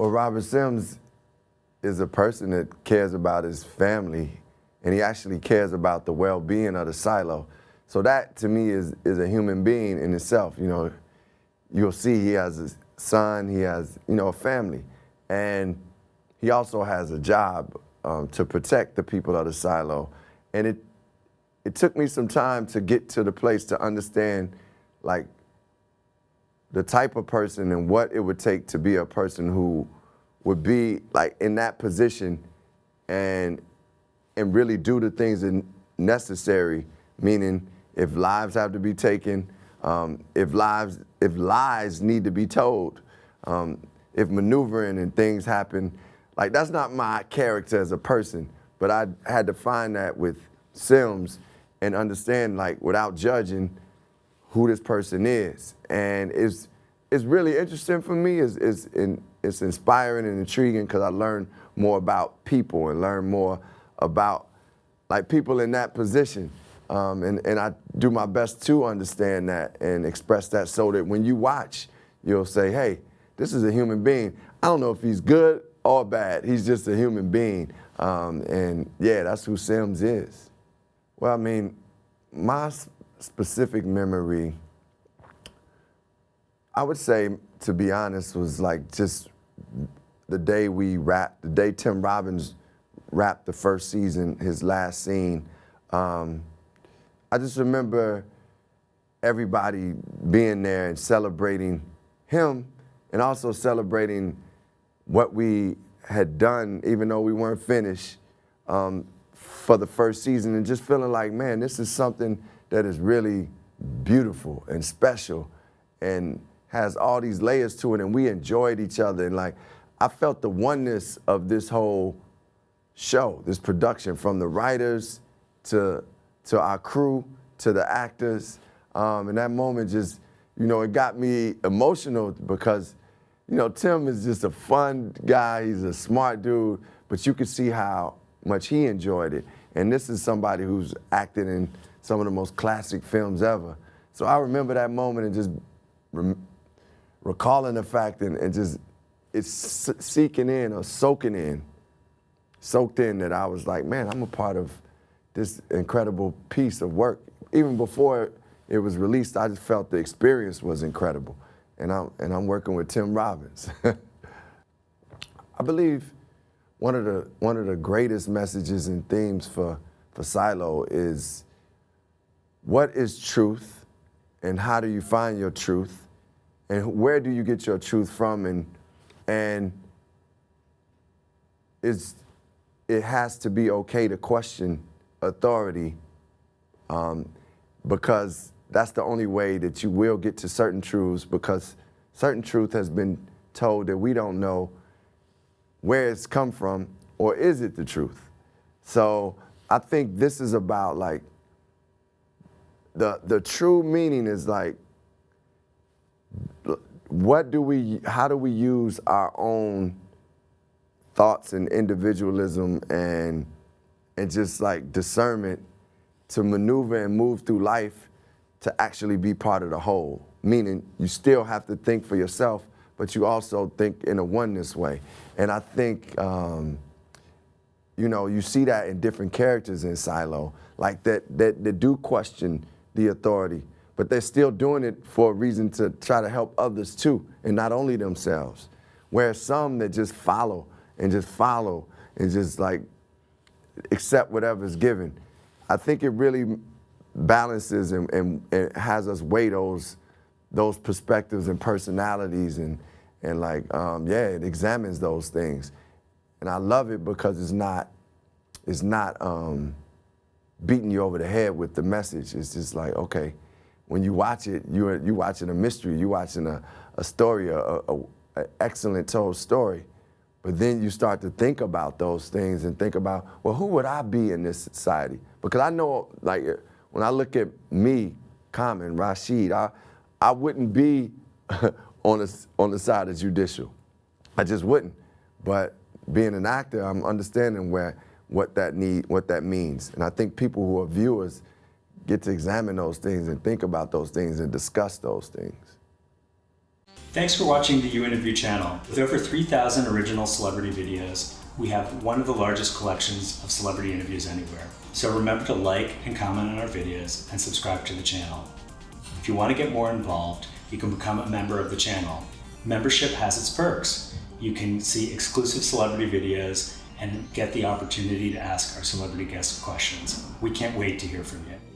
Well, Robert Sims is a person that cares about his family, and he actually cares about the well-being of the silo. So that, to me, is a human being in itself. You know, you'll see he has a son, he has, a family, and he also has a job to protect the people of the silo. And it took me some time to get to the place to understand, like, the type of person and what it would take to be a person who would be, like, in that position and really do the things that necessary, meaning if lives have to be taken, if lies need to be told, if maneuvering and things happen. Like, that's not my character as a person, but I had to find that with Sims and understand, like, without judging, who this person is. And it's really interesting for me. It's inspiring and intriguing because I learn more about people and learn more about, like, people in that position. And I do my best to understand that and express that so that when you watch, you'll say, hey, this is a human being. I don't know if he's good or bad. He's just a human being. And yeah, that's who Sims is. Well, I mean, my specific memory, I would say, to be honest, was like just the day Tim Robbins wrapped the first season, his last scene. I just remember everybody being there and celebrating him and also celebrating what we had done, even though we weren't finished, for the first season, and just feeling like, man, this is something that is really beautiful and special and has all these layers to it, and we enjoyed each other. And, like, I felt the oneness of this whole show, this production, from the writers to our crew, to the actors. And that moment just, it got me emotional because, Tim is just a fun guy. He's a smart dude, but you could see how much he enjoyed it. And this is somebody who's acted in some of the most classic films ever. So I remember that moment and just recalling the fact and just it's seeking in or soaked in that I was like, man, I'm a part of this incredible piece of work. Even before it was released, I just felt the experience was incredible. And I'm working with Tim Robbins. I believe one of the greatest messages and themes for Silo is, what is truth and how do you find your truth and where do you get your truth from, and it has to be okay to question authority, because that's the only way that you will get to certain truths, because certain truth has been told that we don't know where it's come from, or is it the truth? So I think this is about, like, the true meaning is, like, how do we use our own thoughts and individualism and just, like, discernment to maneuver and move through life to actually be part of the whole. Meaning you still have to think for yourself, but you also think in a oneness way. And I think, you see that in different characters in Silo, like that do question the authority, but they're still doing it for a reason to try to help others too, and not only themselves. Whereas some that just follow and just, like, accept whatever's given. I think it really balances and has us weigh those perspectives and personalities and it examines those things. And I love it because it's not beating you over the head with the message. It's just like, okay, when you watch it, you're watching a mystery, you're watching a story, an excellent told story. But then you start to think about those things and think about, well, who would I be in this society? Because I know, like, when I look at me, Common, Rashid, I wouldn't be on the side of judicial. I just wouldn't. But being an actor, I'm understanding what that means. And I think people who are viewers get to examine those things and think about those things and discuss those things. Thanks for watching the You Interview channel. With over 3,000 original celebrity videos, we have one of the largest collections of celebrity interviews anywhere. So remember to like and comment on our videos and subscribe to the channel. If you want to get more involved, you can become a member of the channel. Membership has its perks. You can see exclusive celebrity videos and get the opportunity to ask our celebrity guests questions. We can't wait to hear from you.